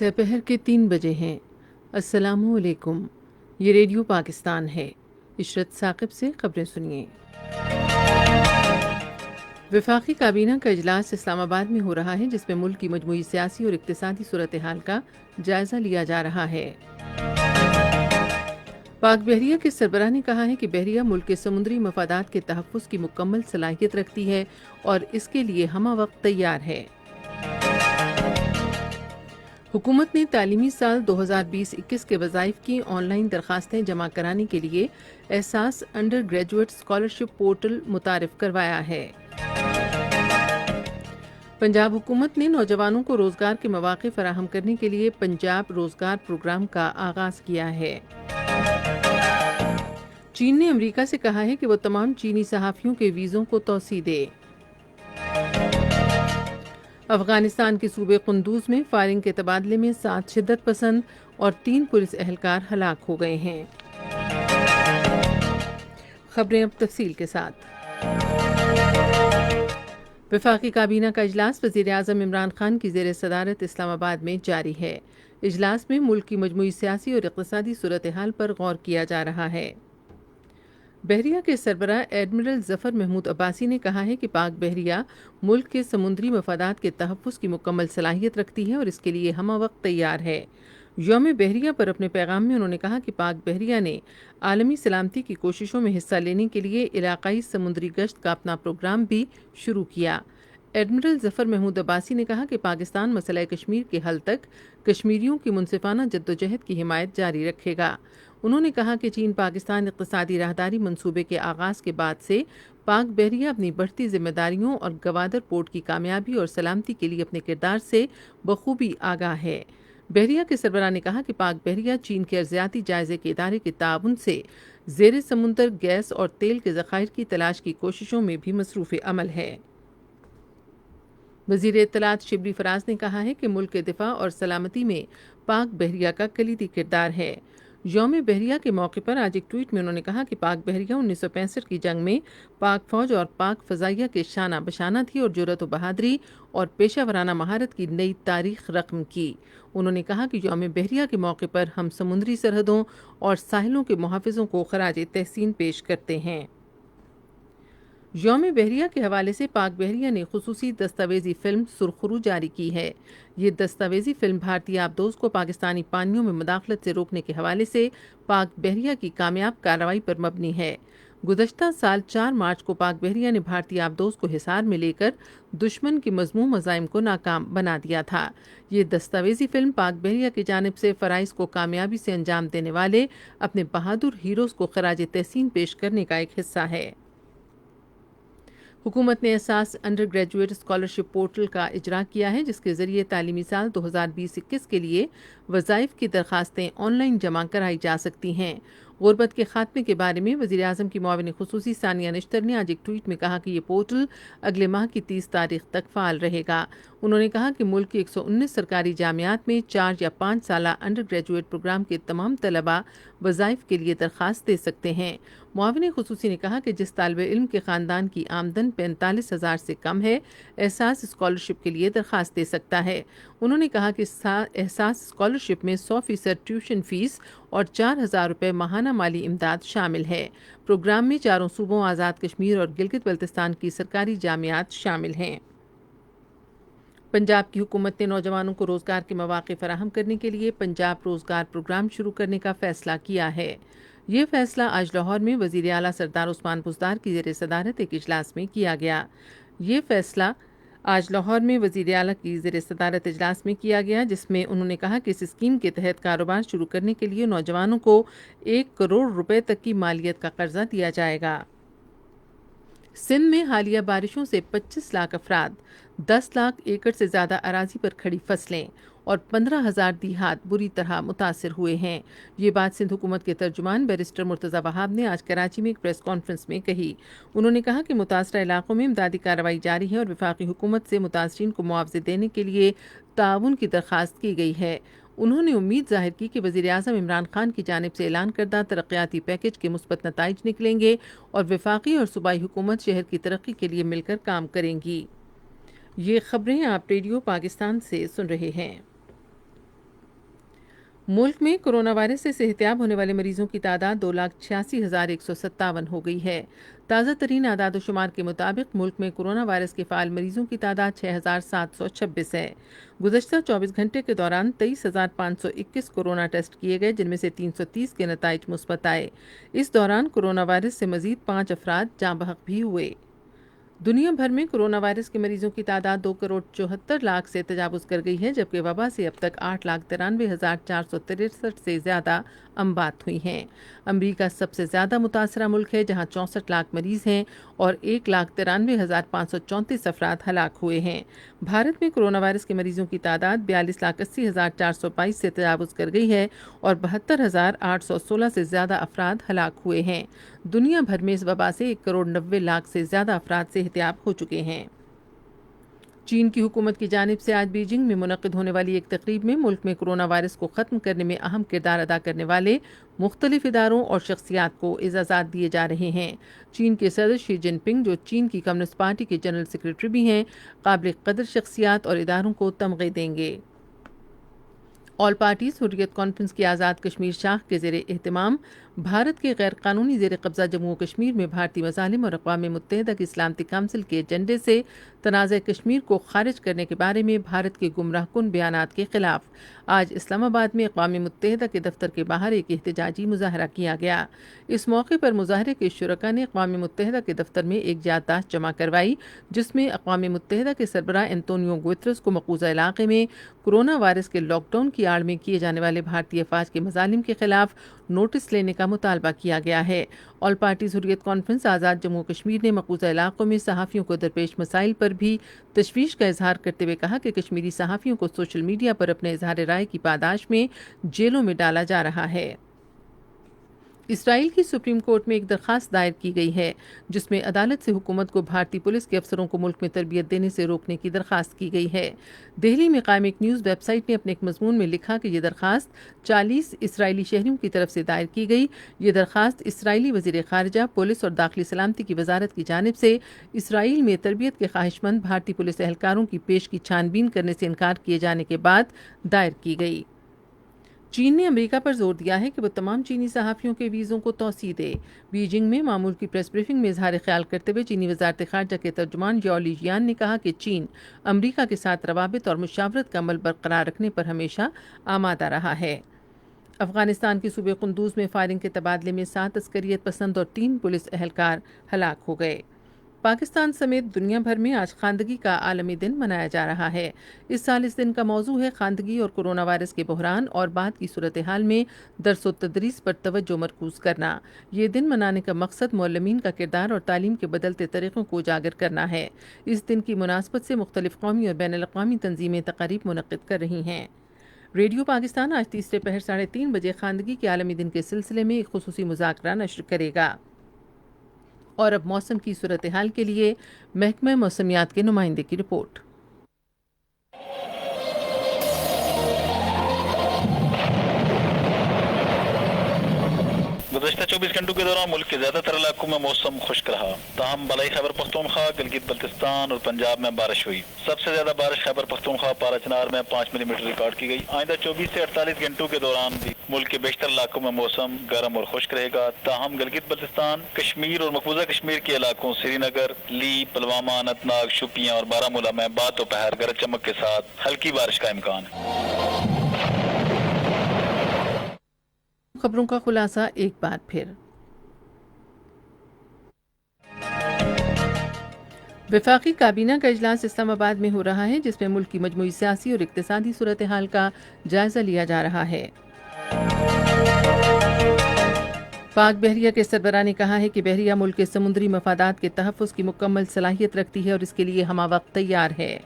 سپہر کے 3 بجے ہیں۔ السلام علیکم، یہ ریڈیو پاکستان ہے۔ عشرت ثاقب سے خبریں سنیے۔ وفاقی کابینہ کا اجلاس اسلام آباد میں ہو رہا ہے، جس میں ملک کی مجموعی سیاسی اور اقتصادی صورتحال کا جائزہ لیا جا رہا ہے۔ پاک بحریہ کے سربراہ نے کہا ہے کہ بحریہ ملک کے سمندری مفادات کے تحفظ کی مکمل صلاحیت رکھتی ہے اور اس کے لیے ہمہ وقت تیار ہے۔ حکومت نے تعلیمی سال 2020-21 کے وظائف کی آن لائن درخواستیں جمع کرانے کے لیے احساس انڈر گریجویٹ اسکالرشپ پورٹل متعارف کروایا ہے۔ پنجاب حکومت نے نوجوانوں کو روزگار کے مواقع فراہم کرنے کے لیے پنجاب روزگار پروگرام کا آغاز کیا ہے۔ چین نے امریکہ سے کہا ہے کہ وہ تمام چینی صحافیوں کے ویزوں کو توسیع دے۔ افغانستان کے صوبے قندوز میں فائرنگ کے تبادلے میں 7 شدت پسند اور 3 پولیس اہلکار ہلاک ہو گئے ہیں۔ خبریں اب تفصیل کے ساتھ۔ وفاقی کابینہ کا اجلاس وزیر اعظم عمران خان کی زیر صدارت اسلام آباد میں جاری ہے۔ اجلاس میں ملک کی مجموعی سیاسی اور اقتصادی صورتحال پر غور کیا جا رہا ہے۔ بحریہ کے سربراہ ایڈمرل ظفر محمود عباسی نے کہا ہے کہ پاک بحریہ ملک کے سمندری مفادات کے تحفظ کی مکمل صلاحیت رکھتی ہے اور اس کے لیے ہمہ وقت تیار ہے۔ یوم بحریہ پر اپنے پیغام میں انہوں نے کہا کہ پاک بحریہ نے عالمی سلامتی کی کوششوں میں حصہ لینے کے لیے علاقائی سمندری گشت کا اپنا پروگرام بھی شروع کیا۔ ایڈمرل ظفر محمود عباسی نے کہا کہ پاکستان مسئلہ کشمیر کے حل تک کشمیریوں کی منصفانہ جدوجہد کی حمایت جاری رکھے گا۔ انہوں نے کہا کہ چین پاکستان اقتصادی راہداری منصوبے کے آغاز کے بعد سے پاک بحریہ اپنی بڑھتی ذمہ داریوں اور گوادر پورٹ کی کامیابی اور سلامتی کے لیے اپنے کردار سے بخوبی آگاہ ہے۔ بحریہ کے سربراہ نے کہا کہ پاک بحریہ چین کے ارضیاتی جائزے کے ادارے کے تعاون سے زیر سمندر گیس اور تیل کے ذخائر کی تلاش کی کوششوں میں بھی مصروف عمل ہے۔ وزیر اطلاعات شبلی فراز نے کہا ہے کہ ملک کے دفاع اور سلامتی میں پاک بحریہ کا کلیدی کردار ہے۔ یوم بحریہ کے موقع پر آج ایک ٹویٹ میں انہوں نے کہا کہ پاک بحریہ 1965 کی جنگ میں پاک فوج اور پاک فضائیہ کے شانہ بشانہ تھی اور جرأت و بہادری اور پیشہ ورانہ مہارت کی نئی تاریخ رقم کی۔ انہوں نے کہا کہ یوم بحریہ کے موقع پر ہم سمندری سرحدوں اور ساحلوں کے محافظوں کو خراج تحسین پیش کرتے ہیں۔ یوم بحریہ کے حوالے سے پاک بحریہ نے خصوصی دستاویزی فلم سرخرو جاری کی ہے۔ یہ دستاویزی فلم بھارتی آبدوز کو پاکستانی پانیوں میں مداخلت سے روکنے کے حوالے سے پاک بحریہ کی کامیاب کارروائی پر مبنی ہے۔ گزشتہ سال 4 مارچ کو پاک بحریہ نے بھارتی آبدوز کو حصار میں لے کر دشمن کے مذموم عزائم کو ناکام بنا دیا تھا۔ یہ دستاویزی فلم پاک بحریہ کی جانب سے فرائض کو کامیابی سے انجام دینے والے اپنے بہادر ہیروز کو خراج تحسین پیش کرنے کا ایک حصہ ہے۔ حکومت نے احساس انڈر گریجویٹ اسکالرشپ پورٹل کا اجرا کیا ہے، جس کے ذریعے تعلیمی سال 2020-21 کے لیے وظائف کی درخواستیں آن لائن جمع کرائی جا سکتی ہیں۔ غربت کے خاتمے کے بارے میں وزیر اعظم کی معاون خصوصی ثانیہ نشتر نے آج ایک ٹویٹ میں کہا کہ یہ پورٹل اگلے ماہ کی 30 تاریخ تک فعال رہے گا۔ انہوں نے کہا کہ ملک کی 119 سرکاری جامعات میں 4 یا 5 سالہ انڈر گریجویٹ پروگرام کے تمام طلباء وظائف کے لیے درخواست دے سکتے ہیں۔ معاون خصوصی نے کہا کہ جس طالب علم کے خاندان کی آمدن 45,000 سے کم ہے، احساس اسکالرشپ کے لیے درخواست دے سکتا ہے۔ انہوں نے کہا کہ احساس اسکالرشپ میں 100% ٹیوشن فیس اور 4,000 روپے ماہانہ مالی امداد شامل ہے۔ پروگرام میں 4 صوبوں آزاد کشمیر اور گلگت بلتستان کی سرکاری جامعات شامل ہیں۔ پنجاب کی حکومت نے نوجوانوں کو روزگار کے مواقع فراہم کرنے کے لیے پنجاب روزگار پروگرام شروع کرنے کا فیصلہ کیا ہے۔ یہ فیصلہ آج لاہور میں وزیر اعلیٰ سردار عثمان بزدار کی زیر صدارت ایک اجلاس میں کیا گیا۔ جس میں انہوں نے کہا کہ اس اسکیم کے تحت کاروبار شروع کرنے کے لیے نوجوانوں کو 1 کروڑ روپے تک کی مالیت کا قرضہ دیا جائے گا۔ سندھ میں حالیہ بارشوں سے 25 لاکھ افراد، 10 لاکھ ایکڑ سے زیادہ اراضی پر کھڑی فصلیں اور 15,000 دیہات بری طرح متاثر ہوئے ہیں۔ یہ بات سندھ حکومت کے ترجمان بیرسٹر مرتضی وہاب نے آج کراچی میں ایک پریس کانفرنس میں کہی۔ انہوں نے کہا کہ متاثرہ علاقوں میں امدادی کارروائی جاری ہے اور وفاقی حکومت سے متاثرین کو معاوضے دینے کے لیے تعاون کی درخواست کی گئی ہے۔ انہوں نے امید ظاہر کی کہ وزیر اعظم عمران خان کی جانب سے اعلان کردہ ترقیاتی پیکج کے مثبت نتائج نکلیں گے اور وفاقی اور صوبائی حکومت شہر کی ترقی کے لیے مل کر کام کریں گی۔ یہ خبریں آپ ریڈیو پاکستان سے سن رہے ہیں۔ ملک میں کورونا وائرس سے صحتیاب ہونے والے مریضوں کی تعداد 2,86,157 ہو گئی ہے۔ تازہ ترین اعداد و شمار کے مطابق ملک میں کورونا وائرس کے فعال مریضوں کی تعداد 6,726 ہے۔ گزشتہ 24 گھنٹے کے دوران 23,521 کورونا ٹیسٹ کیے گئے، جن میں سے 330 کے نتائج مثبت آئے۔ اس دوران کورونا وائرس سے مزید 5 افراد جاں بحق بھی ہوئے۔ دنیا بھر میں کورونا وائرس کے مریضوں کی تعداد 2,74,00,000 سے تجاوز کر گئی ہے، جبکہ وبا سے اب تک 8,93,463 سے زیادہ اموات ہوئی ہیں۔ امریکہ سب سے زیادہ متاثرہ ملک ہے، جہاں 64 لاکھ مریض ہیں اور 1,93,534 افراد ہلاک ہوئے ہیں۔ بھارت میں کورونا وائرس کے مریضوں کی تعداد 42,80,422 سے تجاوز کر گئی ہے اور 72,816 سے زیادہ افراد ہلاک ہوئے ہیں۔ دنیا بھر میں اس وبا سے 1,90,00,000 سے زیادہ افراد صحتیاب ہو چکے ہیں۔ چین کی حکومت کی جانب سے آج بیجنگ میں منعقد ہونے والی ایک تقریب میں ملک میں کورونا وائرس کو ختم کرنے میں اہم کردار ادا کرنے والے مختلف اداروں اور شخصیات کو اعزازات دیے جا رہے ہیں۔ چین کے صدر شی جن پنگ، جو چین کی کمیونسٹ پارٹی کے جنرل سیکریٹری بھی ہیں، قابل قدر شخصیات اور اداروں کو تمغے دیں گے۔ آل پارٹیز حریت کانفرنس کی آزاد کشمیر شاخ کے زیر اہتمام بھارت کے غیر قانونی زیر قبضہ جموں و کشمیر میں بھارتی مظالم اور اقوام متحدہ کی سلامتی کونسل کے ایجنڈے سے تنازع کشمیر کو خارج کرنے کے بارے میں بھارت کے گمراہ کن بیانات کے خلاف آج اسلام آباد میں اقوام متحدہ کے دفتر کے باہر ایک احتجاجی مظاہرہ کیا گیا۔ اس موقع پر مظاہرے کے شرکاء نے اقوام متحدہ کے دفتر میں ایک یادداشت جمع کروائی، جس میں اقوام متحدہ کے سربراہ انتونیو گوترس کو مقبوضہ علاقے میں کورونا وائرس کے لاک ڈاؤن کی آڑ میں کیے جانے والے بھارتی افواج کے مظالم کے خلاف نوٹس لینے کا مطالبہ کیا گیا ہے۔ آل پارٹیز حریت کانفرنس آزاد جموں کشمیر نے مقبوضہ علاقوں میں صحافیوں کو درپیش مسائل پر بھی تشویش کا اظہار کرتے ہوئے کہا کہ کشمیری صحافیوں کو سوشل میڈیا پر اپنے اظہار رائے کی پاداش میں جیلوں میں ڈالا جا رہا ہے۔ اسرائیل کی سپریم کورٹ میں ایک درخواست دائر کی گئی ہے، جس میں عدالت سے حکومت کو بھارتی پولیس کے افسروں کو ملک میں تربیت دینے سے روکنے کی درخواست کی گئی ہے۔ دہلی میں قائم ایک نیوز ویب سائٹ نے اپنے ایک مضمون میں لکھا کہ یہ درخواست 40 اسرائیلی شہریوں کی طرف سے دائر کی گئی۔ یہ درخواست اسرائیلی وزیر خارجہ، پولیس اور داخلی سلامتی کی وزارت کی جانب سے اسرائیل میں تربیت کے خواہش مند بھارتی پولیس اہلکاروں کی پیش کی چھان بین کرنے سے انکار کیے جانے کے بعد دائر کی گئی۔ چین نے امریکہ پر زور دیا ہے کہ وہ تمام چینی صحافیوں کے ویزوں کو توسیع دے۔ بیجنگ میں معمول کی پریس بریفنگ میں اظہار خیال کرتے ہوئے چینی وزارت خارجہ کے ترجمان یاو لیجیان نے کہا کہ چین امریکہ کے ساتھ روابط اور مشاورت کا عمل برقرار رکھنے پر ہمیشہ آمادہ رہا ہے۔ افغانستان کے صوبے قندوز میں فائرنگ کے تبادلے میں 7 عسکریت پسند اور 3 پولیس اہلکار ہلاک ہو گئے۔ پاکستان سمیت دنیا بھر میں آج خواندگی کا عالمی دن منایا جا رہا ہے۔ اس سال اس دن کا موضوع ہے خواندگی اور کورونا وائرس کے بحران اور بعد کی صورتحال میں درس و تدریس پر توجہ مرکوز کرنا۔ یہ دن منانے کا مقصد معلمین کا کردار اور تعلیم کے بدلتے طریقوں کو اجاگر کرنا ہے۔ اس دن کی مناسبت سے مختلف قومی اور بین الاقوامی تنظیمیں تقاریب منعقد کر رہی ہیں۔ ریڈیو پاکستان آج تیسرے پہر 3:30 بجے خواندگی کے عالمی دن کے سلسلے میں ایک خصوصی مذاکرہ نشر کرے گا۔ اور اب موسم کی صورتحال کے لیے محکمہ موسمیات کے نمائندے کی رپورٹ۔ گزشتہ 24 گھنٹوں کے دوران ملک کے زیادہ تر علاقوں میں موسم خشک رہا، تاہم بالائی خیبر پختونخوا، گلگت بلتستان اور پنجاب میں بارش ہوئی۔ سب سے زیادہ بارش خیبر پختونخوا پارا چنار میں 5 ملی میٹر ریکارڈ کی گئی۔ آئندہ 24 سے 48 گھنٹوں کے دوران بھی ملک کے بیشتر علاقوں میں موسم گرم اور خشک رہے گا، تاہم گلگت بلتستان، کشمیر اور مقبوضہ کشمیر کے علاقوں سری نگر، لی، پلوامہ، اننت ناگ، شوپیاں اور بارہ مولہ میں بعد دوپہر گرج چمک کے ساتھ ہلکی بارش کا امکان ہے۔ خبروں کا خلاصہ ایک بار پھر۔ وفاقی کابینہ کا اجلاس اسلام آباد میں ہو رہا ہے، جس میں ملک کی مجموعی سیاسی اور اقتصادی صورتحال کا جائزہ لیا جا رہا ہے۔ پاک بحریہ کے سربراہ نے کہا ہے کہ بحریہ ملک کے سمندری مفادات کے تحفظ کی مکمل صلاحیت رکھتی ہے اور اس کے لیے ہمہ وقت تیار ہے۔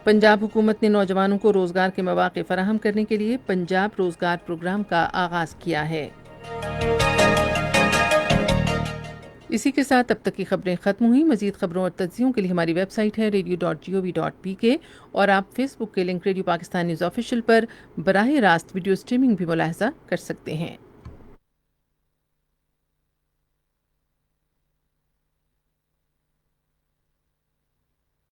پنجاب حکومت نے نوجوانوں کو روزگار کے مواقع فراہم کرنے کے لیے پنجاب روزگار پروگرام کا آغاز کیا ہے۔ اسی کے ساتھ اب تک کی خبریں ختم ہوئیں۔ مزید خبروں اور تجزیوں کے لیے ہماری ویب سائٹ ہے radio.gov.pk اور آپ فیس بک کے link radio Pakistan news official پر براہ راست ویڈیو سٹریمنگ بھی ملاحظہ کر سکتے ہیں۔